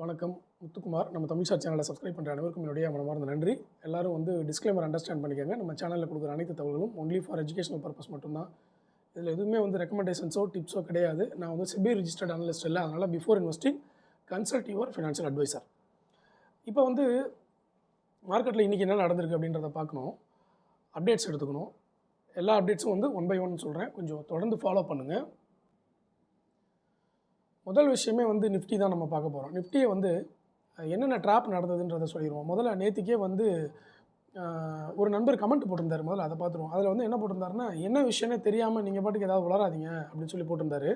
வணக்கம். முத்துக்குமார். நம்ம தமிழ் சார் சேனலை சப்ஸ்கிரைப் பண்ணுற அனைவருக்கும் என்னுடைய மனமார்ந்த நன்றி. எல்லாரும் டிஸ்க்ளைமர் அண்டர்ஸ்டாண்ட் பண்ணிக்கோங்க. நம்ம சேனலில் கொடுக்குற அனைத்து தகவல்களும் ஒன்லி ஃபார் எஜுகேஷனல் பர்பஸ் மட்டும்தான். இதில் எதுவுமே ரெக்கமெண்டேஷன்ஸோ டிப்ஸோ கிடையாது. நான் செபி ரிஜிஸ்டர்ட் அனலிஸ்ட் இல்லை. அதனால் before investing consult your financial advisor. இப்போ மார்க்கெட்டில் இன்றைக்கி என்ன நடந்திருக்கு அப்படின்றத பார்க்கணும். அப்டேட்ஸ் எடுத்துக்கணும். எல்லா அப்டேட்ஸும் ஒன் பை ஒன் சொல்கிறேன். கொஞ்சம் தொடர்ந்து ஃபாலோ பண்ணுங்கள். முதல் விஷயமே நிஃப்டி தான் நம்ம பார்க்க போகிறோம். நிஃப்டியை என்னென்ன ட்ராப் நடந்ததுன்றதை சொல்லிடுவோம். முதல்ல நேற்றுக்கே ஒரு நண்பர் கமெண்ட் போட்டிருந்தார். முதல்ல அதை பார்த்துருவோம். அதில் என்ன போட்டிருந்தாருன்னா, என்ன விஷயமே தெரியாமல் நீங்கள் பாட்டுக்கு ஏதாவது வளராதீங்க அப்படின்னு சொல்லி போட்டிருந்தாரு.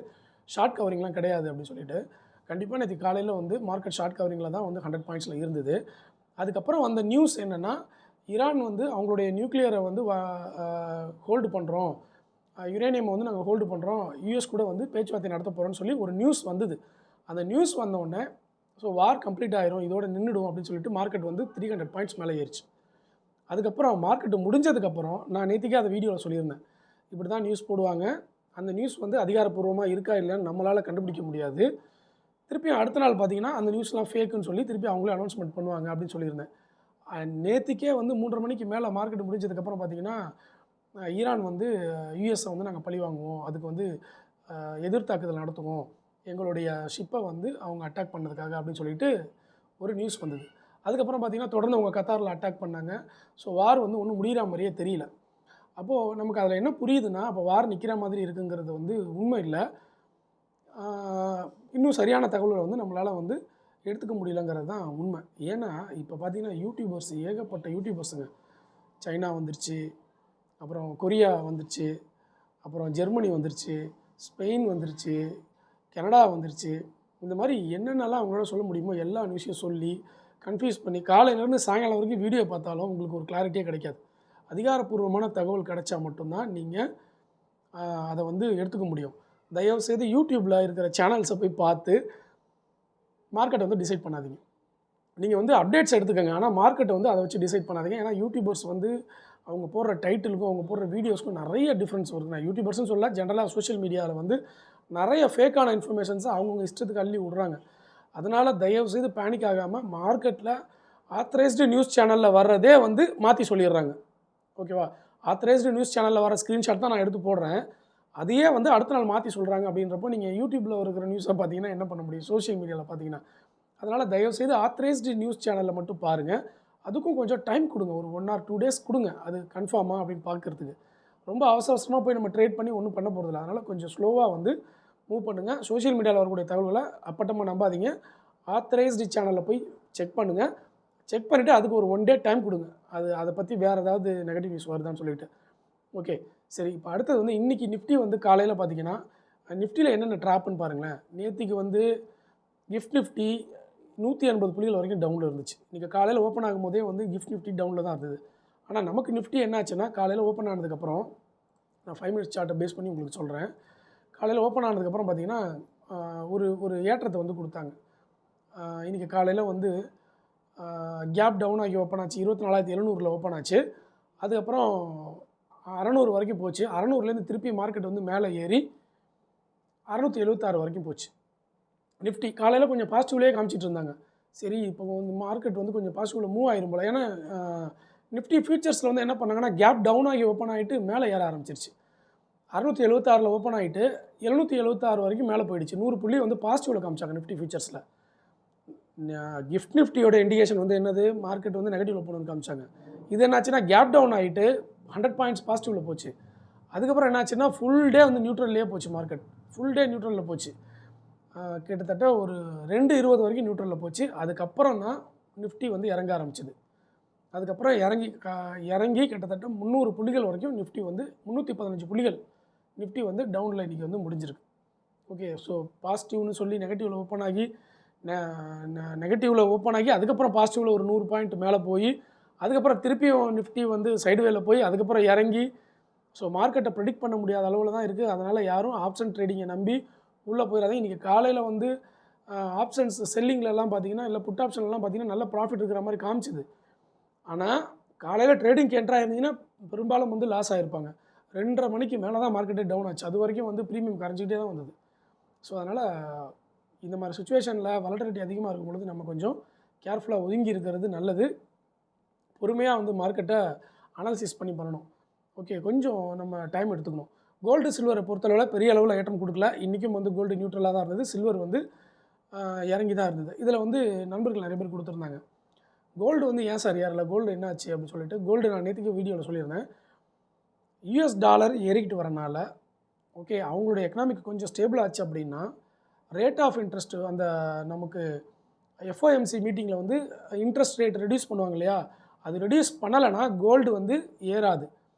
ஷார்ட் கவரிங்லாம் கிடையாது அப்படின்னு சொல்லிட்டு. கண்டிப்பாக நேற்று காலையில் மார்க்கெட் ஷார்ட் கவரிங்கில் தான் 100 பாயிண்ட்ஸில் இருந்தது. அதுக்கப்புறம் வந்த நியூஸ் என்னென்னா, ஈரான் அவங்களுடைய நியூக்ளியரை ஹோல்டு பண்ணுறோம், யுரேனியம் நாங்கள் ஹோல்டு பண்ணுறோம், யூஎஸ் கூட பேச்சுவார்த்தை நடத்த போகிறோன்னு சொல்லி ஒரு நியூஸ் வந்தது. அந்த நியூஸ் வந்தோடனே வார் கம்ப்ளீட் ஆயிரும், இதோட நின்றுடும் அப்படின்னு சொல்லிட்டு மார்க்கெட் 300 பாயிண்ட்ஸ் மேலே ஏறிச்சு. அதுக்கப்புறம் மார்க்கெட்டு முடிஞ்சதுக்கப்புறம் நான் நேற்றுக்கே அதை வீடியோவில் சொல்லியிருந்தேன். இப்படி தான் நியூஸ் போடுவாங்க. அந்த நியூஸ் அதிகாரப்பூர்வமாக இருக்கா இல்லையான்னு நம்மளால் கண்டுபிடிக்க முடியாது. திருப்பியும் அடுத்த நாள் பார்த்தீங்கன்னா அந்த நியூஸ்லாம் ஃபேக்குன்னு சொல்லி திருப்பி அவங்களே அனௌன்ஸ்மெண்ட் பண்ணுவாங்க அப்படின்னு சொல்லியிருந்தேன். நேற்றுக்கே 3:30 மணிக்கு மேலே மார்க்கெட் முடிஞ்சதுக்கப்புறம் பார்த்தீங்கன்னா, ஈரான் யூஎஸை நாங்கள் பழி வாங்குவோம், அதுக்கு எதிர்த்தாக்குதல் நடத்துவோம், எங்களுடைய ஷிப்பை அவங்க அட்டாக் பண்ணதுக்காக அப்படின்னு சொல்லிட்டு ஒரு நியூஸ் வந்தது. அதுக்கப்புறம் பார்த்திங்கன்னா தொடர்ந்து அவங்க கத்தாரில் அட்டாக் பண்ணாங்க. வார் ஒன்றும் முடிகிற மாதிரியே தெரியல. அப்போது நமக்கு அதில் என்ன புரியுதுன்னா, அப்போ வார் நிற்கிற மாதிரி இருக்குங்கிறது உண்மை இல்லை. இன்னும் சரியான தகவல்களை நம்மளால் எடுத்துக்க முடியலங்கிறது தான் உண்மை. ஏன்னா இப்போ பார்த்திங்கன்னா யூடியூபர்ஸ், ஏகப்பட்ட யூடியூபர்ஸுங்க, சைனா வந்துருச்சு, அப்புறம் கொரியா வந்துருச்சு, அப்புறம் ஜெர்மனி வந்துருச்சு, ஸ்பெயின் வந்துருச்சு, கனடா வந்துருச்சு. இந்த மாதிரி என்னென்னலாம் அவங்களால சொல்ல முடியுமோ எல்லா நியூஸையும் சொல்லி கன்ஃபியூஸ் பண்ணி காலையிலேருந்து சாயங்காலம் வரைக்கும் வீடியோ பார்த்தாலும் உங்களுக்கு ஒரு கிளாரிட்டியே கிடைக்காது. அதிகாரப்பூர்வமான தகவல் கிடைச்சா மட்டும்தான் நீங்கள் அதை எடுத்துக்க முடியும். தயவுசெய்து யூடியூப்பில் இருக்கிற சேனல்ஸை போய் பார்த்து மார்க்கெட்டை டிசைட் பண்ணாதீங்க. நீங்கள் அப்டேட்ஸ் எடுத்துக்கோங்க, ஆனால் மார்க்கெட்டை அதை வச்சு டிசைட் பண்ணாதீங்க. ஏன்னா யூடியூபர்ஸ் அவங்க போடுற டைட்டிலுக்கும் அவங்க போடுற வீடியோஸ்க்கும் நிறைய டிஃப்ரென்ஸ் வருது. நான் யூடியூபர்ஸ்னு சொல்ல, ஜென்ரலாக சோஷியல் மீடியாவில் நிறைய ஃபேக்கான இன்ஃபர்மேஷன்ஸை அவங்கவுங்க இஷ்டத்துக்கு அள்ளி விட்றாங்க. அதனால் தயவுசெய்து பேனிக் ஆகாமல் மார்க்கெட்டில் ஆத்தரைஸ்டு நியூஸ் சேனலில் வர்றதே மாற்றி சொல்லிடுறாங்க. ஓகேவா? ஆத்தரைஸ்டு நியூஸ் சேனலில் வர ஸ்க்ரீன்ஷாட் தான் நான் எடுத்து போடுறேன். அதையே அடுத்த நாள் மாற்றி சொல்கிறாங்க. அப்படின்றப்போ நீங்கள் யூடியூப்பில் இருக்கிற நியூஸை பார்த்தீங்கன்னா என்ன பண்ண முடியும், சோஷியல் மீடியாவில் பார்த்தீங்கன்னா. அதனால் தயவுசெய்து ஆத்தரைஸ்டு நியூஸ் சேனலில் மட்டும் பாருங்கள். அதுக்கும் கொஞ்சம் டைம் கொடுங்க, ஒரு 1 or 2 days கொடுங்க, அது கன்ஃபார்மாக அப்படின்னு பார்க்குறதுக்கு. ரொம்ப அவசரமாக போய் நம்ம ட்ரேட் பண்ணி ஒன்றும் பண்ண போகிறதில்ல. அதனால் கொஞ்சம் ஸ்லோவாக மூவ் பண்ணுங்கள். சோஷியல் மீடியாவில் வரக்கூடிய தகவல்களை அப்பட்டமாக நம்பாதீங்க. ஆத்தரைஸ்டு சேனலில் போய் செக் பண்ணுங்கள். செக் பண்ணிவிட்டு அதுக்கு ஒரு 1 day டைம் கொடுங்க. அதை பற்றி வேறு ஏதாவது நெகட்டிவ் நியூஸ் வருதான்னு சொல்லிவிட்டு. ஓகே, சரி. இப்போ அடுத்தது இன்றைக்கி நிஃப்டி காலையில் பார்த்தீங்கன்னா, நிஃப்டியில் என்னென்ன ட்ராப்புன்னு பாருங்களேன். நேற்றுக்கு கிஃப்ட் நிஃப்டி 180 புள்ளிகள் வரைக்கும் டவுனில் இருந்துச்சு. இன்றைக்கி காலையில் ஓப்பன் ஆகும்போதே கிஃப்ட் நிஃப்டி டவுனில் தான் இருந்தது. ஆனால் நமக்கு நிஃப்டி என்ன ஆச்சுன்னா, காலையில் ஓப்பன் ஆனதுக்கப்புறம் நான் 5 minutes சார்ட்டை பேஸ் பண்ணி உங்களுக்கு சொல்கிறேன். காலையில் ஓப்பன் ஆனதுக்கப்புறம் பார்த்திங்கன்னா ஒரு ஏற்றத்தை கொடுத்தாங்க. இன்றைக்கி காலையில் கேப் டவுன் ஆகி ஓப்பன் ஆச்சு. 24,700 ஓப்பன் ஆச்சு. அதுக்கப்புறம் 600 வரைக்கும் போச்சு. 600லேருந்து திருப்பி மார்க்கெட் மேலே ஏறி 676 வரைக்கும் போச்சு. நிஃப்டி காலையில் கொஞ்சம் பாசிட்டிவ்லேயே காமிச்சிட்டு இருந்தாங்க. சரி, இப்போ மார்க்கெட் கொஞ்சம் பாசிட்டிவில் மூவ் ஆயிரும் போல். ஏன்னா நிஃப்டி ஃபியூச்சர்ஸில் என்ன பண்ணாங்கன்னா, கேப் டவுன் ஆகி ஓப்பன் ஆகிட்டு மேலே ஏற ஆரம்பிச்சிருச்சு. 676 ஓப்பன் ஆகிட்டு 776 வரைக்கும் மேலே போயிடுச்சு. 100 புள்ளி பாசிட்டிவில் காமிச்சாங்க நிஃப்டி ஃபியூச்சர்ஸில். கிஃப்ட் நிஃப்டியோட இண்டிகேஷன் என்னது, மார்க்கெட் நெகட்டிவில் போகணுன்னு காமிச்சாங்க. இது என்னாச்சுன்னா, கேப் டவுன் ஆகிட்டு 100 பாயிண்ட்ஸ் பாசிட்டிவில் போச்சு. அதுக்கப்புறம் என்னாச்சுன்னா, ஃபுல் டே நியூட்ரல்லே போச்சு. மார்க்கெட் ஃபுல் டே நியூட்ரலில் போச்சு. கிட்டத்தட்ட ஒரு 2:20 வரைக்கும் நியூட்ரலில் போச்சு. அதுக்கப்புறம் தான் நிஃப்டி இறங்க ஆரம்பிச்சிது. அதுக்கப்புறம் இறங்கி கிட்டத்தட்ட 300 புள்ளிகள் வரைக்கும் நிஃப்டி 315 புள்ளிகள் நிஃப்டி டவுனில் இன்றைக்கி முடிஞ்சிருக்கு. ஓகே, ஸோ பாசிட்டிவ்னு சொல்லி நெகட்டிவில் ஓப்பன் ஆகி நெகட்டிவில் ஓப்பன் ஆகி அதுக்கப்புறம் பாசிட்டிவில் ஒரு 100 பாயிண்ட் மேலே போய் அதுக்கப்புறம் திருப்பியும் நிஃப்டி சைடுவேல போய் அதுக்கப்புறம் இறங்கி, ஸோ மார்க்கெட்டை ப்ரெடிக்ட் பண்ண முடியாத அளவில் தான் இருக்குது. அதனால் யாரும் ஆப்ஷன் ட்ரேடிங்கை நம்பி உள்ளே போயிடாதீங்க. இன்றைக்கி காலையில் ஆப்ஷன்ஸ் செல்லிங்லலாம் பார்த்தீங்கன்னா, இல்லை புட் ஆப்ஷன்லாம் பார்த்தீங்கன்னா நல்ல ப்ராஃபிட் இருக்கிற மாதிரி காமிச்சிது. ஆனால் காலையில் ட்ரேடிங்க்கு என்ட்ரு ஆயிருந்தீங்கன்னா பெரும்பாலும் லாஸ் ஆகிருப்பாங்க. 2:30 மணிக்கு மேலே தான் மார்க்கெட்டே டவுன் ஆச்சு. அது வரைக்கும் ப்ரீமியம் கரைஞ்சிக்கிட்டே தான் வந்தது. ஸோ அதனால் இந்த மாதிரி சுச்சுவேஷனில் வாலட்டிலிட்டி அதிகமாக இருக்கும் பொழுது நம்ம கொஞ்சம் கேர்ஃபுல்லாக ஒதுங்கி இருக்கிறது நல்லது. பொறுமையாக வந்து மார்க்கெட்டை அனாலிசிஸ் பண்ணி பண்ணணும். ஓகே, கொஞ்சம் நம்ம டைம் எடுத்துக்கணும். கோல்டு சில்வரை பொறுத்தளவில் பெரிய அளவில் ஏற்றம் கொடுக்கல. இன்றைக்கும் வந்து கோல்டு நியூட்ரலாக தான் இருந்தது. சில்வர் வந்து இறங்கி தான் இருந்தது. இதில் வந்து நண்பர்கள் நிறைய பேர் கொடுத்துருந்தாங்க, கோல்டு வந்து ஏன் சார் ஏறல, கோல்டு என்ன ஆச்சு அப்படின்னு சொல்லிட்டு. கோல்டு நான் நேற்றுக்கு வீடியோவில் சொல்லியிருந்தேன், யூஎஸ் டாலர் ஏறிக்கிட்டு வரனால ஓகே அவங்களுடைய எக்கனாமிக் கொஞ்சம் ஸ்டேபிள் ஆச்சு அப்படின்னா ரேட் ஆஃப் இன்ட்ரெஸ்ட் அந்த நமக்கு எஃப்ஓஎம்சி மீட்டிங்கில் வந்து இன்ட்ரெஸ்ட் ரேட் ரெடியூஸ் பண்ணுவாங்க இல்லையா, அது ரெடியூஸ் பண்ணலைன்னா கோல்டு வந்து ஏறாது.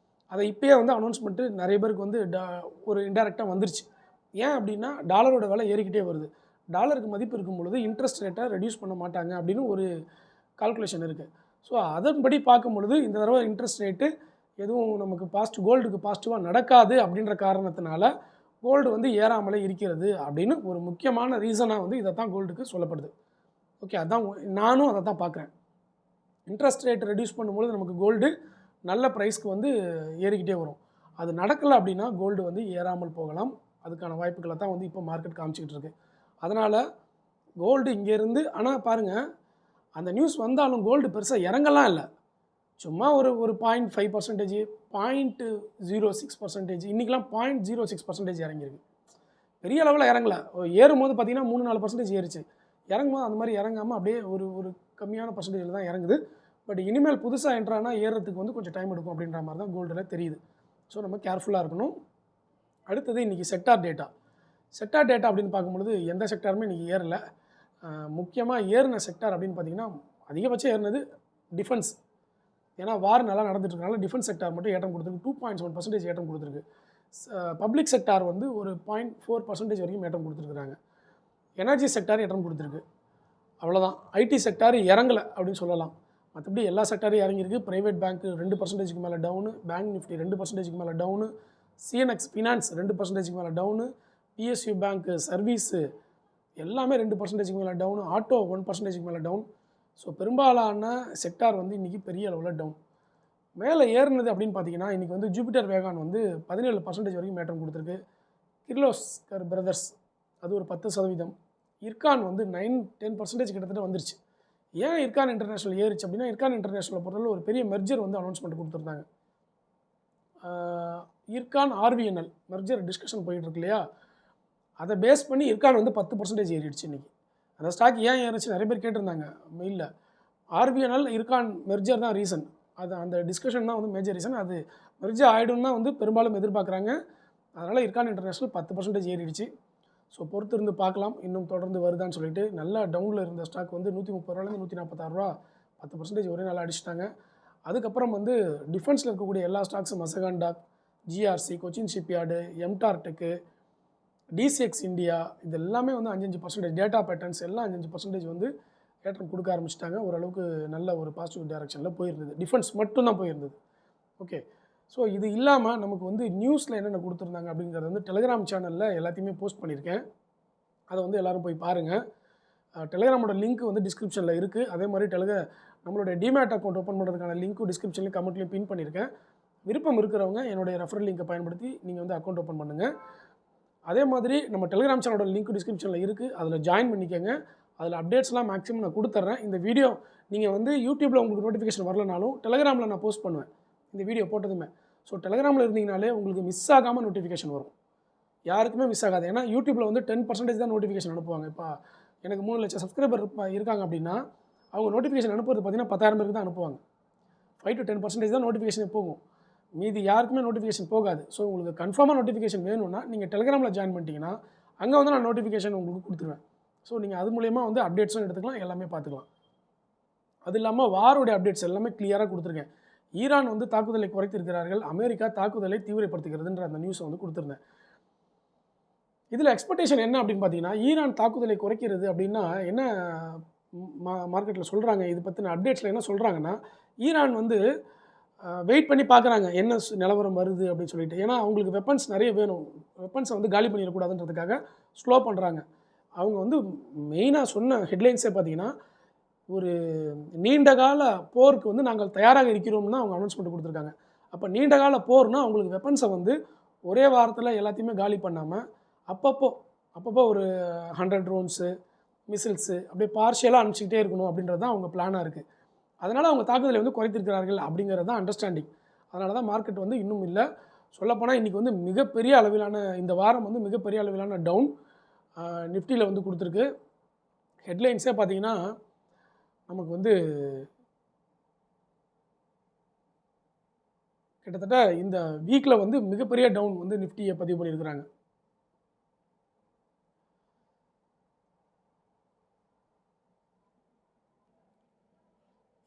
அதை இப்போயே வந்து அனௌன்ஸ்மெண்ட்டு நிறைய பேருக்கு வந்து ஒரு இன்டெரக்டாக வந்துருச்சு. ஏன் அப்படின்னா டாலரோட விலை ஏறிக்கிட்டே வருது. டாலருக்கு மதிப்பு இருக்கும் பொழுது இன்ட்ரெஸ்ட் ரேட்டை ரெடியூஸ் பண்ண மாட்டாங்க அப்படின்னு ஒரு கால்குலேஷன் இருக்குது. ஸோ அதன்படி பார்க்கும் பொழுது இந்த தடவை இன்ட்ரெஸ்ட் ரேட்டு எதுவும் நமக்கு கோல்டுக்கு பாசிட்டிவாக நடக்காது அப்படின்ற காரணத்தினால கோல்டு வந்து ஏறாமலே இருக்கிறது அப்படின்னு ஒரு முக்கியமான ரீசனாக வந்து இதை தான் கோல்டுக்கு சொல்லப்படுது. ஓகே, அதான் நானும் அதை தான் பார்க்குறேன். இன்ட்ரெஸ்ட் ரேட் ரெடியூஸ் பண்ணும்பொழுது நமக்கு கோல்டு நல்ல ப்ரைஸ்க்கு வந்து ஏறிக்கிட்டே வரும். அது நடக்கலை அப்படின்னா கோல்டு வந்து ஏறாமல் போகலாம். அதுக்கான வாய்ப்புகளை தான் வந்து இப்போ மார்க்கெட் காமிச்சிக்கிட்டு இருக்குது. அதனால் கோல்டு இங்கேருந்து ஆனால் பாருங்கள், அந்த நியூஸ் வந்தாலும் கோல்டு பெருசாக இறங்கலாம் இல்லை, சும்மா ஒரு 0.5%, 0.06%, இன்றைக்கெலாம் 0.06% இறங்கியிருக்கு. பெரிய அளவில் இறங்கலை. ஏறும்போது பார்த்திங்கன்னா 3-4% ஏறிச்சு. இறங்கும்போது அந்த மாதிரி இறங்காமல் அப்படியே ஒரு கம்மியான பர்சன்டேஜில் தான் இறங்குது. பட் இனிமேல் புதுசாக என்ட்ரானா ஏறுறதுக்கு வந்து கொஞ்சம் டைம் எடுக்கும் அப்படின்ற மாதிரி தான் கோல்டில் தெரியுது. ஸோ நம்ம கேர்ஃபுல்லாக இருக்கணும். அடுத்தது இன்றைக்கி செக்டார் டேட்டா அப்படின்னு பார்க்கும்பொழுது எந்த செக்டாருமே இன்றைக்கி ஏறலை. முக்கியமாக ஏறின செக்டார் அப்படின்னு பார்த்திங்கன்னா அதிகபட்சம் ஏறினது டிஃபென்ஸ். ஏன்னா வார் நல்லா நடந்துட்டுருக்கனால டிஃபென்ஸ் செக்டார் மட்டும் ஏற்றம் கொடுத்துருக்கு. 2.7% ஏற்றம் கொடுத்துருக்கு. பப்ளிக் செக்டார் வந்து ஒரு 0.4% வரைக்கும் ஏற்றம் கொடுத்துருக்குறாங்க. எனர்ஜி செக்டார் ஏற்றம் கொடுத்துருக்கு. அவ்வளோதான். ஐடி செக்டார் இறங்கலை அப்படின்னு சொல்லலாம். மற்றபடி எல்லா செக்டாரும் இறங்கியிருக்கு. ப்ரைவேட் பேங்க்கு 2% மேலே டவுனு, பேங்க் நிஃப்டி 2% மேலே டவுனு, சிஎன்எக்ஸ் ஃபினான்ஸ் 2% மேலே டவுனு, பிஎஸ்யூ பேங்க்கு சர்வீஸு எல்லாமே 2% மேலே டவுனு, ஆட்டோ 1% மேலே டவுன். ஸோ பெரும்பாலான செக்டார் வந்து இன்றைக்கி பெரிய அளவில் டவுன். மேலே ஏறினது அப்படின்னு பார்த்தீங்கன்னா இன்றைக்கி வந்து ஜூபிட்டர் வேகான் வந்து 17% வரைக்கும் ஏற்றம் கொடுத்துருக்கு. கிர்லோஸ்கர் பிரதர்ஸ் அது ஒரு 10%. இர்கான் வந்து 9-10% கிட்டத்தட்ட வந்துருச்சு. ஏன் இர்கான் இன்டர்நேஷ்னல் ஏறிச்சு அப்படின்னா இர்கான் இன்டர்நேஷ்னலை பொறுத்தவரை ஒரு பெரிய மெர்ஜர் வந்து அனௌன்ஸ்மெண்ட் கொடுத்துருந்தாங்க. இர்கான் ஆர்விஎன்எல் மெர்ஜர் டிஸ்கஷன் போயிட்டுருக்கு இல்லையா, அதை பேஸ் பண்ணி இர்கான் வந்து 10% ஏறிடுச்சு இன்றைக்கி. அந்த ஸ்டாக் ஏன் ஏறிச்சு நிறைய பேர் கேட்டிருந்தாங்க மெயிலில். ஆர்விஎன்எல் இர்கான் மெர்ஜர் தான் ரீசன். அது அந்த டிஸ்கஷன் தான் வந்து மேஜர் ரீசன். அது மெர்ஜர் ஆகிடும் தான் வந்து பெரும்பாலும் எதிர்பார்க்குறாங்க. அதனால் இர்கான் இன்டர்நேஷ்னல் 10% ஏறிடுச்சு. ஸோ பொறுத்து இருந்து பார்க்கலாம் இன்னும் தொடர்ந்து வருதான்னு சொல்லிட்டு. நல்லா டவுனில் இருந்த ஸ்டாக் வந்து 130 ரூபாலேருந்து 146 ரூபா 10% ஒரே நாள் அடிச்சிட்டாங்க. அதுக்கப்புறம் வந்து டிஃபென்ஸில் இருக்கக்கூடிய எல்லா ஸ்டாக்ஸும் மசகான் டாக், ஜிஆர்சி, கொச்சின் ஷிப்யார்டு, எம்டார்டெக்கு, டிசிஎக்ஸ் இந்தியா இது எல்லாமே வந்து 5-5%, டேட்டா பேட்டர்ன்ஸ் எல்லாம் 5-5% வந்து ஏற்றம் கொடுக்க ஆரம்பிச்சிட்டாங்க. ஓரளவுக்கு நல்ல ஒரு பாசிட்டிவ் டைரக்ஷனில் போயிருந்தது. டிஃபென்ஸ் மட்டும்தான் போயிருந்தது. ஓகே, ஸோ இது இல்லாமல் நமக்கு வந்து நியூஸில் என்னென்ன கொடுத்துருந்தாங்க அப்படிங்கிறது வந்து டெலிகிராம் சேனலில் எல்லாத்தையுமே போஸ்ட் பண்ணியிருக்கேன். அதை வந்து எல்லோரும் போய் பாருங்கள். டெலிகிராமோட லிங்க் வந்து டிஸ்கிரிப்ஷனில் இருக்குது. அதே மாதிரி நம்மளுடைய டிமேட் அக்கௌண்ட் ஓப்பன் பண்ணுறதுக்கான லிங்க்கும் டிஸ்கிரிப்ஷன்லையும் கமெண்ட்லையும் பின் பண்ணியிருக்கேன். விருப்பம் இருக்கிறவங்க என்னுடைய ரெஃபரல் லிங்கை பயன்படுத்தி நீங்கள் வந்து அக்கௌண்ட் ஓப்பன் பண்ணுங்கள். அதே மாதிரி நம்ம டெலிகிராம் சேனலோட லிங்க் டிஸ்கிரிப்ஷனில் இருக்குது. அதில் ஜாயின் பண்ணிக்கோங்க. அதில் அப்டேட்ஸ்லாம் மேக்ஸிமம் நான் கொடுத்துட்றேன். இந்த வீடியோ நீங்கள் வந்து யூடியூப்பில் உங்களுக்கு நோட்டிஃபிகேஷன் வரலனாலும் டெலிகிராமில் நான் போஸ்ட் பண்ணுவேன் இந்த வீடியோ போட்டதுமே. ஸோ டெலிகிராமில் இருந்தீங்கனாலே உங்களுக்கு மிஸ் ஆகாமல் நோட்டிஃபிகேஷன் வரும். யாருக்குமே மிஸ் ஆகாது. ஏன்னா யூடியூப்பில் வந்து 10% தான் நோட்டிஃபிகேஷன் அனுப்புவாங்க. இப்போ எனக்கு 3 லட்சம் சப்ஸ்கிரைபர் இருக்காங்க அப்படின்னா அவங்க நோட்டிஃபிகேஷன் அனுப்புறது பார்த்தீங்கன்னா 10,000 பேருக்கு தான் அனுப்புவாங்க. 5-10% தான் நோட்டிஃபிகேஷன் போகும். மீதி யாருக்குமே நோட்டிஃபிகேஷன் போகாது. ஸோ உங்களுக்கு கன்ஃபார்மாக நோட்டிஃபிகேஷன் வேணும்னா நீங்கள் டெலிகிராமில் ஜாயின் பண்ணிட்டீங்கன்னா அங்கே வந்து நான் நோட்டிஃபிகேஷன் உங்களுக்கு கொடுத்துருவேன். ஸோ நீங்கள் அது மூலயமா வந்து அப்டேட்ஸும் எடுத்துக்கலாம், எல்லாமே பார்த்துக்கலாம். அது இல்லாமல் வாரோடைய அப்டேட்ஸ் எல்லாமே கிளியராக கொடுத்துருக்கேன். ஈரான் வந்து தாக்குதலை குறைத்திருக்கிறார்கள், அமெரிக்கா தாக்குதலை தீவிரப்படுத்துகிறதுன்ற அந்த நியூஸை வந்து கொடுத்துருந்தேன். இதில் எக்ஸ்பெக்டேஷன் என்ன அப்படின்னு பார்த்தீங்கன்னா ஈரான் தாக்குதலை குறைக்கிறது அப்படின்னா என்ன மார்க்கெட்டில் சொல்கிறாங்க, இது பற்றின அப்டேட்ஸில் என்ன சொல்கிறாங்கன்னா ஈரான் வந்து வெயிட் பண்ணி பார்க்குறாங்க என்ன நிலவரம் வருது அப்படின்னு சொல்லிட்டு. ஏன்னா அவங்களுக்கு வெப்பன்ஸ் நிறைய வேணும், வெப்பன்ஸை வந்து காலி பண்ணிடக்கூடாதுன்றதுக்காக ஸ்லோ பண்ணுறாங்க. அவங்க வந்து மெயினாக சொன்ன ஹெட்லைன்ஸே பார்த்தீங்கன்னா ஒரு நீண்டகால போருக்கு வந்து நாங்கள் தயாராக இருக்கிறோம்னு தான் அவங்க அனௌன்ஸ்மெண்ட் கொடுத்துருக்காங்க. அப்போ நீண்டகால போர்னால் அவங்களுக்கு வெப்பன்ஸை வந்து ஒரே வாரத்தில் எல்லாத்தையுமே காலி பண்ணாமல் அப்பப்போ ஒரு 100 ட்ரோன்ஸு மிசில்ஸு அப்படியே பார்ஷியலாக அனுப்பிச்சிக்கிட்டே இருக்கணும் அப்படின்றது தான் அவங்க பிளானாக இருக்குது. அதனால் அவங்க தாக்குதலை வந்து குறைத்திருக்கிறார்கள் அப்படிங்கிறது தான் அண்டர்ஸ்டாண்டிங். அதனால தான் மார்க்கெட் வந்து இன்னும் இல்லை. சொல்லப்போனால் இன்றைக்கி வந்து மிகப்பெரிய அளவிலான இந்த வாரம் வந்து மிகப்பெரிய அளவிலான டவுன் நிஃப்டியில் வந்து கொடுத்துருக்கு. ஹெட்லைன்ஸே பார்த்தீங்கன்னா நமக்கு வந்து கிட்டத்தட்ட இந்த வீக்கில் வந்து மிகப்பெரிய டவுன் வந்து நிஃப்டியை பதிவு பண்ணியிருக்கிறாங்க.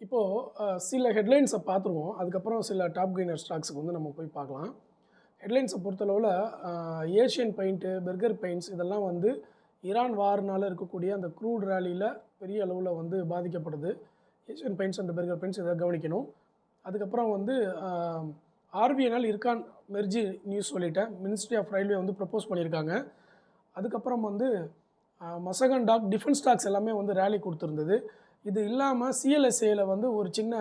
இப்போது சில ஹெட்லைன்ஸை பார்த்துருவோம். அதுக்கப்புறம் சில டாப் கெய்னர் ஸ்டாக்ஸுக்கு வந்து நம்ம போய் பார்க்கலாம். ஹெட்லைன்ஸை பொறுத்தளவில் ஏஷியன் பெயிண்ட்டு, பெர்கர் பெயிண்ட்ஸ் இதெல்லாம் வந்து ஈரான் வார்னால் இருக்கக்கூடிய அந்த க்ரூட் ரேலியில் பெரிய அளவில் வந்து பாதிக்கப்படுது. Asian paints and Berger paints இதை கவனிக்கணும். அதுக்கப்புறம் வந்து ஆர்பிஐனால் இருக்கான் மெர்ஜி நியூஸ் சொல்லிட்டேன். மினிஸ்ட்ரி ஆஃப் ரயில்வே வந்து ப்ரப்போஸ் பண்ணியிருக்காங்க. அதுக்கப்புறம் வந்து மசகன் டாக் டிஃபென்ஸ் ஸ்டாக்ஸ் எல்லாமே வந்து ரேலி கொடுத்துருந்தது. இது இல்லாமல் சிஎல்எஸ்ஏயில் வந்து ஒரு சின்ன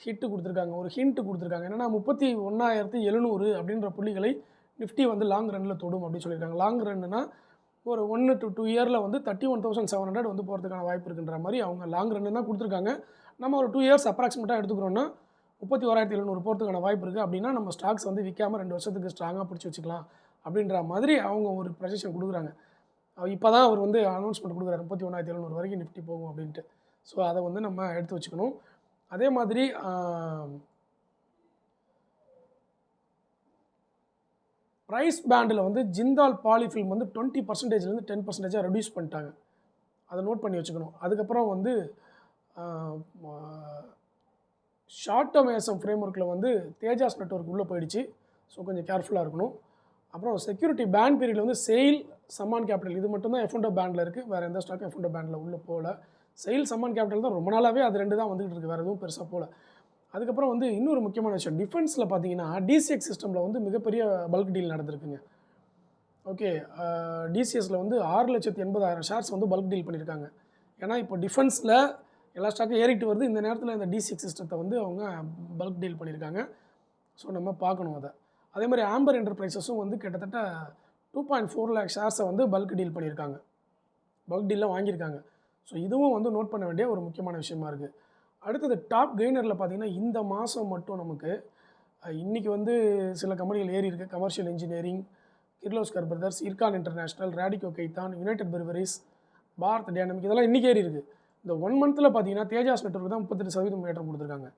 ஹிட்டு கொடுத்துருக்காங்க, ஒரு ஹிண்ட்டு கொடுத்துருக்காங்க. என்னென்னா 31,700 அப்படின்ற புள்ளிகளை நிஃப்டி வந்து லாங் ரன்னில் தொடும் அப்படின்னு சொல்லியிருக்காங்க. லாங் ரன்னுனா ஒரு 1 to 2 இயரில் வந்து 31,700 வந்து போகிறதுக்கான வாய்ப்பு இருக்குன்ற மாதிரி அவங்க லாங் ரன்னு தான் கொடுத்துருக்காங்க. நம்ம ஒரு 2 இயர்ஸ் அப்ராக்சிமேட்டாக எடுத்துக்கிறோன்னா 31,700 போகிறதுக்கான வாய்ப்பு இருக்குது. அப்படின்னா நம்ம ஸ்டாக்ஸ் வந்து விற்காமல் 2 வருஷத்துக்கு ஸ்ட்ராங்காக பிடிச்சி வச்சுக்கலாம் அப்படின்ற மாதிரி அவங்க ஒரு ப்ரொஜெக்ஷன் கொடுக்குறாங்க. இப்போ தான் அவர் வந்து அனௌன்ஸ்மெண்ட் கொடுக்குறாரு 31,700 வரைக்கும் நிஃப்டி போகும் அப்படின்ட்டு. ஸோ அதை வந்து நம்ம எடுத்து வச்சுக்கணும். அதே மாதிரி ப்ரைஸ் பேண்டில் வந்து ஜிந்தால் பாலிஃபில்ம் வந்து 20%லேருந்து 10% ரெடியூஸ் பண்ணிட்டாங்க. அதை நோட் பண்ணி வச்சுக்கணும். அதுக்கப்புறம் வந்து ஷார்ட் டேர்ம் ஏஎஸ்எம் ஃப்ரேம் ஒர்க்கில் வந்து தேஜாஸ் நெட்வொர்க் உள்ளே போயிடுச்சு. ஸோ கொஞ்சம் கேர்ஃபுல்லாக இருக்கணும். அப்புறம் செக்யூரிட்டி பேன் பீரியடில் வந்து செயில், சம்மான் கேபிட்டல் இது மட்டும் தான் எஃப்என்டோ பேண்டில் இருக்குது. வேறு எந்த ஸ்டாக்கும் எஃப்என்டோ பேண்டில் உள்ளே போகல. செயில், சம்மான் கேபிட்டல் தான் ரொம்ப நாளாகவே அது 2 தான் வந்துகிட்டு இருக்குது. வேறு எதுவும் பெருசாக போகல. அதுக்கப்புறம் வந்து இன்னொரு முக்கியமான விஷயம், டிஃபென்ஸில் பார்த்தீங்கன்னா டிசிஎக்ஸ் சிஸ்டமில் வந்து மிகப்பெரிய பல்க் டீல் நடந்திருக்குங்க. ஓகே, டிசிஎஸில் வந்து 6,80,000 ஷேர்ஸ் வந்து பல்க் டீல் பண்ணியிருக்காங்க. ஏன்னா இப்போ டிஃபென்ஸில் எல்லா ஸ்டாக்கும் ஏறிட்டு வருது. இந்த நேரத்தில் இந்த டிசிஎக்ஸ் சிஸ்டத்தை வந்து அவங்க பல்க் டீல் பண்ணியிருக்காங்க. ஸோ நம்ம பார்க்கணும் அதை. அதே மாதிரி ஆம்பர் என்டர்பிரைசஸும் வந்து கிட்டத்தட்ட 2.4 lakh ஷேர்ஸை வந்து பல்க் டீல் பண்ணியிருக்காங்க. பல்க் டீலில் வாங்கியிருக்காங்க. ஸோ இதுவும் வந்து நோட் பண்ண வேண்டிய ஒரு முக்கியமான விஷயமா இருக்குது. அடுத்தது டாப் கெய்னரில் பார்த்திங்கன்னா இந்த மாதம் மட்டும் நமக்கு இன்றைக்கி வந்து சில கம்பெனிகள் ஏறி இருக்குது. Commercial engineering, Kirloskar brothers, Ircon international, Radico Khaitan, united breweries, Bharat dynamic இதெல்லாம் இன்றைக்கி ஏறி இருக்குது. இந்த 1 மந்தில் பார்த்தீங்கன்னா தேஜாஸ் நெட்வொர்க் தான் 38% ஏற்றம் கொடுத்துருக்காங்க.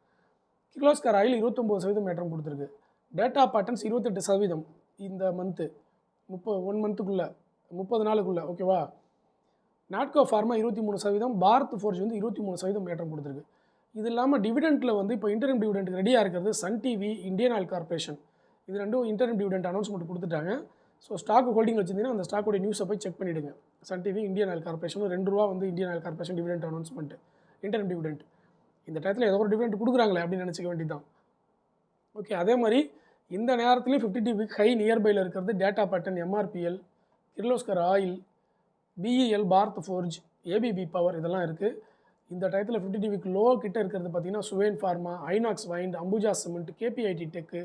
கிர்லோஸ்கர் ஆயில் 29% ஏற்றம் கொடுத்துருக்கு. டேட்டா பேட்டர்ன்ஸ் 28% இந்த மந்த்து 1 மந்த்துக்குள்ளே 30 நாளுக்குள்ளே. ஓகேவா. நாட்கோ ஃபார்மா 23%, பாரத் ஃபோர்ஜ் வந்து 23% ஏற்றம் கொடுத்துருக்கு. இது இல்லாமல் டிவிடெண்டில் வந்து இப்போ இன்டர்ம் டிவிடெண்ட் ரெடியாக இருக்கிறது Sun TV, Indian Oil Corporation. இது ரெண்டும் இன்டர்ம் டிவிடெண்ட் அனௌன்ஸ்மெண்ட் கொடுத்துட்டாங்க. ஸோ ஸ்டாக் ஹோல்டிங் வச்சிருந்தீங்கன்னா அந்த ஸ்டாக்கோட நியூஸை போய் செக் பண்ணிவிடுங்க. Sun TV, Indian Oil Corporation ₹2 வந்து Indian Oil Corporation dividend announcement, interim dividend. இந்த டயத்தில் ஏதோ ஒரு டிவிடெண்ட் கொடுக்குறாங்களே அப்படின்னு நினச்சிக்க வேண்டியதான். ஓகே, அதே மாதிரி இந்த நேரத்துலேயும் 52 வீக் ஹை நியர்பையில் இருக்கிறது data pattern, MRPL, Kirloskar oil, BEL, Bharat forge, ABP power இதெல்லாம் இருக்குது. இந்த டயத்தில் 52 வீக் லோ கிட்ட இருக்கிறது பார்த்திங்கன்னா Suven pharma, Inox wind, Ambuja cement, KPIT tech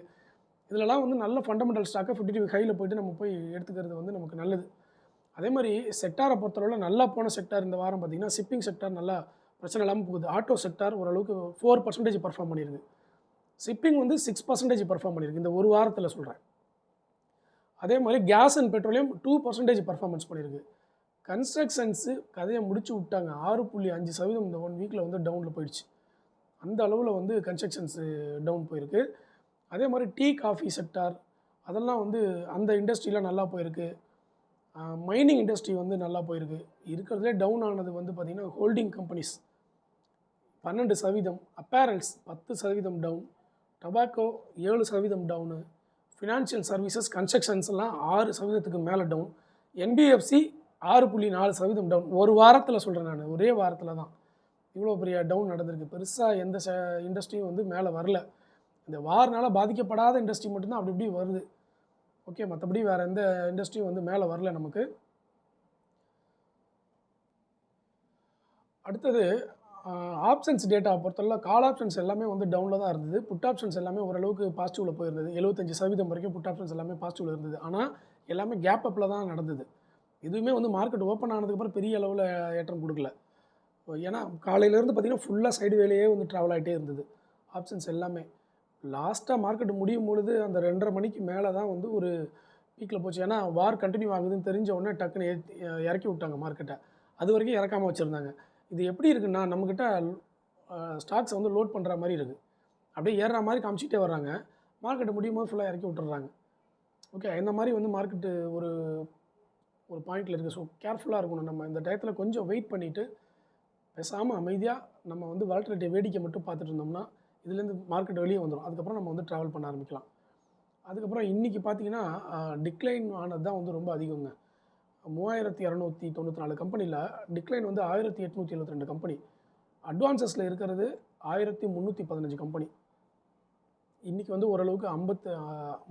இதிலலாம் வந்து நல்ல ஃபண்டமெண்டல் ஸ்டாக்கை 52 வீக் ஹையில் போய்ட்டு நம்ம போய் எடுத்துக்கிறது வந்து நமக்கு நல்லது. அதே மாதிரி செக்டாரை பொறுத்தளவில் நல்லா போன செக்டார் இந்த வாரம் பார்த்திங்கன்னா ஷிப்பிங் செக்டார் நல்லா பிரச்சனை இல்லாமல் போகுது. ஆட்டோ செக்டார் ஓரளவுக்கு 4% பர்ஃபார்ம் பண்ணியிருக்கு. ஷிப்பிங் வந்து 6% பர்ஃபார்ம் பண்ணியிருக்கு இந்த ஒரு வாரத்தில் சொல்கிறேன். அதே மாதிரி கேஸ் அண்ட் பெட்ரோலியம் 2% பர்ஃபார்மன்ஸ் பண்ணியிருக்கு. கன்ஸ்ட்ரக்ஷன்ஸு கதையை முடிச்சு விட்டாங்க. 6.5% இந்த 1 வீக்கில் வந்து டவுனில் போயிடுச்சு. அந்த அளவில் வந்து கன்ஸ்ட்ரக்ஷன்ஸு டவுன் போயிருக்கு. அதே மாதிரி டீ, காஃபி செக்டார் அதெல்லாம் வந்து அந்த இண்டஸ்ட்ரியில் நல்லா போயிருக்கு. மைனிங் இண்டஸ்ட்ரி வந்து நல்லா போயிருக்கு. இருக்கிறதுலே டவுன் ஆனது வந்து பார்த்திங்கன்னா holding companies 12%, apparels 10% down, tobacco 7% down, financial services, கன்ஸ்ட்ரக்ஷன்ஸ்லாம் 6% மேலே டவுன், என்பிஎஃப்சி 6.4% டவுன். ஒரு வாரத்தில் சொல்கிறேன் நான், ஒரே வாரத்தில் தான் இவ்வளோ பெரிய டவுன் நடந்திருக்கு. பெருசாக எந்த இண்டஸ்ட்ரியும் வந்து மேலே வரல. இந்த வாரனால் பாதிக்கப்படாத இண்டஸ்ட்ரி மட்டும்தான் அப்படி இப்படி வருது. ஓகே, மற்றபடி வேறு எந்த இண்டஸ்ட்ரியும் வந்து மேலே வரல நமக்கு. அடுத்தது ஆப்ஷன்ஸ் டேட்டா பொறுத்தவரை கால் ஆப்ஷன்ஸ் எல்லாமே வந்து டவுனில் தான் இருந்தது. புட் ஆப்ஷன்ஸ் எல்லாமே ஓரளவுக்கு பாசிட்டிவில் போயிருந்தது. 75% வரைக்கும் புட் ஆப்ஷன்ஸ் எல்லாமே பாசிட்டிவில் இருந்தது. ஆனால் எல்லாமே கேப் அப்பில் தான் நடந்தது. எதுவுமே வந்து மார்க்கெட் ஓப்பன் ஆனதுக்கப்புறம் பெரிய அளவில் ஏற்றம் கொடுக்கல. ஏன்னா காலையிலேருந்து பார்த்தீங்கன்னா ஃபுல்லாக சைடு வேலையே வந்து ட்ராவல் ஆகிட்டே இருந்தது ஆப்ஷன்ஸ் எல்லாமே. லாஸ்ட்டாக மார்க்கெட் முடியும் பொழுது அந்த 2:30 மணிக்கு மேலே தான் வந்து ஒரு பீக்கில் போச்சு. ஏன்னா வார் கண்டினியூ ஆகுதுன்னு தெரிஞ்ச உடனே டக்குன்னு இறக்கி விட்டாங்க மார்க்கெட்டை. அது வரைக்கும் இறக்காமல் வச்சுருந்தாங்க. இது எப்படி இருக்குன்னா, நம்மக்கிட்ட ஸ்டாக்ஸை வந்து லோட் பண்ணுற மாதிரி இருக்குது. அப்படியே ஏறுற மாதிரி காமிச்சிட்டே வர்றாங்க. மார்க்கெட்டு முடியும் போது ஃபுல்லாக இறக்கி விட்டுறாங்க. ஓகே, இந்த மாதிரி வந்து மார்க்கெட்டு ஒரு ஒரு பாயிண்டில் இருக்குது. ஸோ கேர்ஃபுல்லாக இருக்கணும். நம்ம இந்த டயத்தில் கொஞ்சம் வெயிட் பண்ணிவிட்டு பேசாமல் அமைதியாக நம்ம வந்து வாலட்டிலிட்டியை வேடிக்கை மட்டும் பார்த்துட்டு இருந்தோம்னா இதுலேருந்து மார்க்கெட் வெளியே வந்துடும். அதுக்கப்புறம் நம்ம வந்து ட்ராவல் பண்ண ஆரம்பிக்கலாம். அதுக்கப்புறம் இன்றைக்கி பார்த்தீங்கன்னா டிக்ளைன் ஆனது தான் வந்து ரொம்ப அதிகங்க. 3294 கம்பெனியில் டிக்ளைன் வந்து 1872 கம்பெனி. அட்வான்சஸில் இருக்கிறது 1315 கம்பெனி. இன்றைக்கி வந்து ஓரளவுக்கு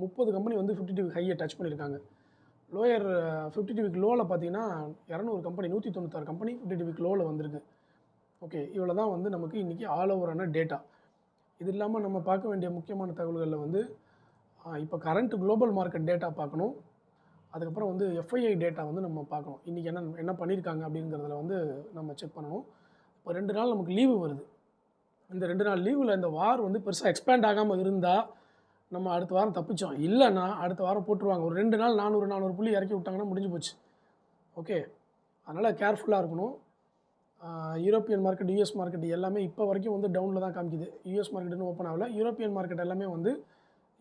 30 கம்பெனி வந்து 52 வீக் ஹையை டச் பண்ணியிருக்காங்க. லோயர் 52 வீக் லோவில் பார்த்தீங்கன்னா 200 கம்பெனி 196 கம்பெனி 52 வீக் லோவில் வந்திருக்கு. ஓகே, இவ்வளோ தான் வந்து நமக்கு இன்றைக்கி ஆல் ஓவரான டேட்டா. இது இல்லாமல் நம்ம பார்க்க வேண்டிய முக்கியமான தகவல்களில் வந்து இப்போ கரண்ட் குளோபல் மார்க்கெட் டேட்டா பார்க்கணும். அதுக்கப்புறம் வந்து எஃப்ஐஐ டேட்டா வந்து நம்ம பார்க்கணும். இன்றைக்கி என்ன பண்ணியிருக்காங்க அப்படிங்கிறதுல வந்து நம்ம செக் பண்ணணும். இப்போ 2 நாள் நமக்கு லீவு வருது. இந்த 2 நாள் லீவில் இந்த வார் வந்து பெருசாக எக்ஸ்பேண்ட் ஆகாமல் இருந்தால் நம்ம அடுத்த வாரம் தப்பிச்சோம். இல்லைன்னா அடுத்த வாரம் போட்டுருவாங்க. ஒரு 2 நாள் 400 புள்ளி இறக்கி விட்டாங்கன்னா முடிஞ்சு போச்சு. ஓகே, அதனால் கேர்ஃபுல்லாக இருக்கணும். யூரோப்பியன் மார்க்கெட், யூஎஸ் மார்க்கெட் எல்லாமே இப்போ வரைக்கும் வந்து டவுனில் தான் காமிக்குது. யூஎஸ் மார்க்கெட் இன்னும் ஓப்பன் ஆகலை. யூரோப்பியன் மார்க்கெட் எல்லாமே வந்து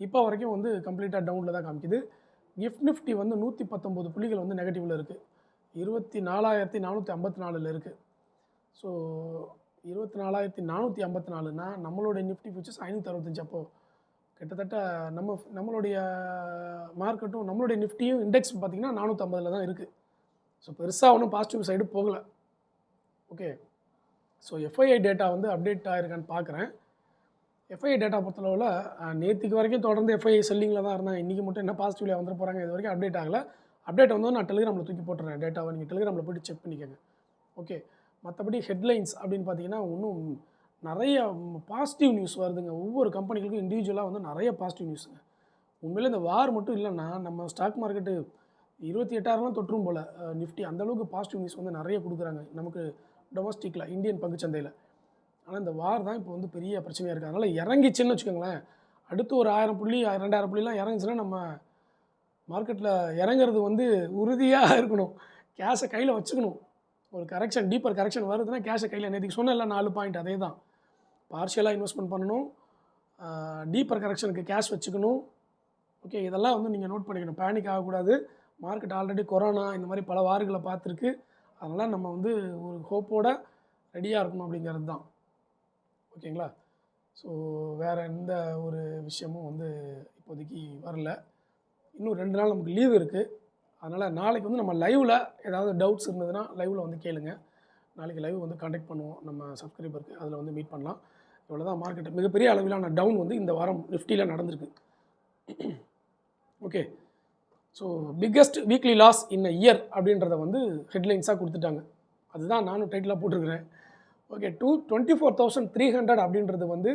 இப்போ வரைக்கும் வந்து கம்ப்ளீட்டாக டவுனில் தான் காமிக்குது. கிஃப்ட் நிஃப்டி வந்து 119 புள்ளிகள் வந்து நெகட்டிவில் இருக்குது. 24,454 இருக்குது. ஸோ 24,454னா நம்மளுடைய நிஃப்டி ஃபியூச்சர்ஸ் 565. அப்போது கிட்டத்தட்ட நம்மளுடைய மார்க்கெட்டும் நம்மளுடைய நிஃப்டியும் இண்டெக்ஸ் பார்த்திங்கன்னா 450 தான் இருக்குது. ஸோ பெருசாக ஒன்றும் பாசிட்டிவ் சைடு போகலை. ஓகே, ஸோ எஃப்ஐஐ டேட்டா வந்து அப்டேட் ஆகிருக்கான்னு பார்க்குறேன். எஃப்ஐஐ டேட்டா பொறுத்தளவில் நேற்றுக்கு வரைக்கும் தொடர்ந்து எஃப்ஐஐ செல்லிங்கில் தான் இருந்தாங்க. இன்றைக்கி மட்டும் என்ன பாசிட்டிவ்ல வந்துட போகிறாங்க, இது வரைக்கும் அப்டேட் ஆகலை. அப்டேட் வந்தோம் நான் டெலிகிராமில் தூக்கி போட்டுறேன் டேட்டாவை. நீங்கள் டெலிகிராமில் போய்ட்டு செக் பண்ணிக்கோங்க. ஓகே, மற்றபடி ஹெட்லைன்ஸ் அப்படின்னு பார்த்தீங்கன்னா இன்னும் நிறைய பாசிட்டிவ் நியூஸ் வருதுங்க. ஒவ்வொரு கம்பெனிகளுக்கும் இண்டிவிஜுவலாக வந்து நிறைய பாசிட்டிவ் நியூஸுங்க. உண்மையிலே இந்த வார் மட்டும் இல்லைன்னா நம்ம ஸ்டாக் மார்க்கெட்டு 28,000 தொற்றும் போல் நிஃப்டி. அந்தளவுக்கு பாசிட்டிவ் நியூஸ் வந்து நிறைய கொடுக்குறாங்க நமக்கு டொமஸ்டிக்கில், இந்தியன் பங்குச்சந்தையில். ஆனால் இந்த வார் தான் இப்போ வந்து பெரிய பிரச்சனையாக இருக்குது. அதனால் இறங்கிச்சுன்னு வச்சுக்கோங்களேன், அடுத்து ஒரு 1000 புள்ளி 2000 புள்ளிலாம் இறங்குச்சுன்னா நம்ம மார்க்கெட்டில் இறங்குறது வந்து உறுதியாக இருக்கணும். கேஷை கையில் வச்சுக்கணும். ஒரு கரெக்ஷன், டீப்பர் கரெக்ஷன் வருதுன்னா கேஷை கையில், நேற்றுக்கு சொன்னல 4 பாயிண்ட் அதே தான். பார்ஷியலாக இன்வெஸ்ட்மெண்ட் பண்ணணும், டீப்பர் கரெக்ஷனுக்கு கேஷ் வச்சுக்கணும். ஓகே, இதெல்லாம் வந்து நீங்கள் நோட் பண்ணிக்கணும். பேனிக் ஆகக்கூடாது. மார்க்கெட் ஆல்ரெடி கொரோனா இந்த மாதிரி பல வார்களை பார்த்துருக்கு. அதனால் நம்ம வந்து ஒரு ஹோப்போட ரெடியாக இருக்கணும் அப்படிங்கிறது தான். ஓகேங்களா? ஸோ வேறு எந்த ஒரு விஷயமும் வந்து இப்போதைக்கு வரல. இன்னும் 2 நாள் நமக்கு லீவ் இருக்குது. அதனால் நாளைக்கு வந்து நம்ம லைவில் ஏதாவது டவுட்ஸ் இருந்ததுன்னா லைவில் வந்து கேளுங்க. நாளைக்கு லைவ் வந்து கான்டாக்ட் பண்ணுவோம் நம்ம சப்ஸ்கிரைபருக்கு. அதில் வந்து மீட் பண்ணலாம். இவ்வளோ தான். மார்க்கெட் மிகப்பெரிய அளவிலான டவுன் வந்து இந்த வாரம் நிஃப்டியில் நடந்திருக்கு. Okay, so biggest weekly loss in a year அப்படின்றத வந்து ஹெட்லைன்ஸாக கொடுத்துட்டாங்க. அதுதான் நானும் டைட்டிலாக போட்டிருக்கிறேன். ஓகே, 24,300 அப்படின்றது வந்து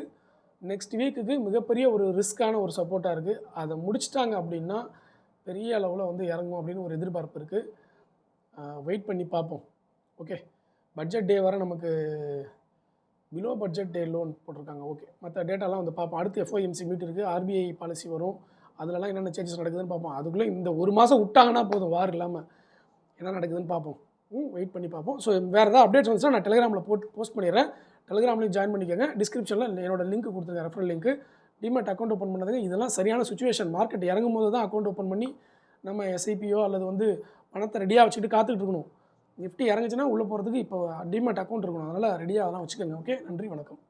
நெக்ஸ்ட் வீக்குக்கு மிகப்பெரிய ஒரு ரிஸ்க்கான ஒரு சப்போர்ட்டாக இருக்குது. அதை முடிச்சிட்டாங்க அப்படின்னா பெரிய அளவில் வந்து இறங்கும் அப்படின்னு ஒரு எதிர்பார்ப்பு இருக்குது. வெயிட் பண்ணி பார்ப்போம். ஓகே, பட்ஜெட் டே வர நமக்கு பிலோ பட்ஜெட் டே லோன் போட்டிருக்காங்க. ஓகே, மற்ற டேட்டாலாம் வந்து பார்ப்போம். அடுத்து எஃப்ஓஎம்சி மீட் இருக்குது, ஆர்பிஐ பாலிசி வரும். அதிலலாம் என்னென்ன சேஞ்சஸ் நடக்குதுன்னு பார்ப்போம். அதுக்குள்ளே இந்த ஒரு மாதம் விட்டாங்கன்னா போதும், வார் இல்லாமல் என்ன நடக்குதுன்னு பார்ப்போம். வெயிட் பண்ணி பார்ப்போம். ஸோ வேறு ஏதாவது அப்டேட்ஸ் வந்துச்சுன்னா நான் டெலிகிராமில் போஸ்ட் பண்ணிடுறேன். டெலிகிராம்லேயும் ஜாயின் பண்ணிக்கோங்க. டிஸ்கிரிப்ஷனில் என்னோட லிங்க் கொடுத்துருங்க, referral link. Demat account open பண்ணதுங்க. இதெல்லாம் சரியான சுச்சுவேஷன். மார்க்கெட் இறங்கும் போது தான் அக்கௌண்ட் ஓப்பன் பண்ணி நம்ம எஸ்ஐபியோ அல்லது வந்து பணத்தை ரெடியாக வச்சுட்டு காத்துக்கிட்டு இருக்கணும். நிஃப்டி இறங்குச்சுன்னா உள்ளே போகிறதுக்கு இப்போ டிமேட் அக்கௌண்ட் இருக்கணும். அதனால் ரெடியாக அதெல்லாம் வச்சுக்கோங்க. ஓகே, நன்றி, வணக்கம்.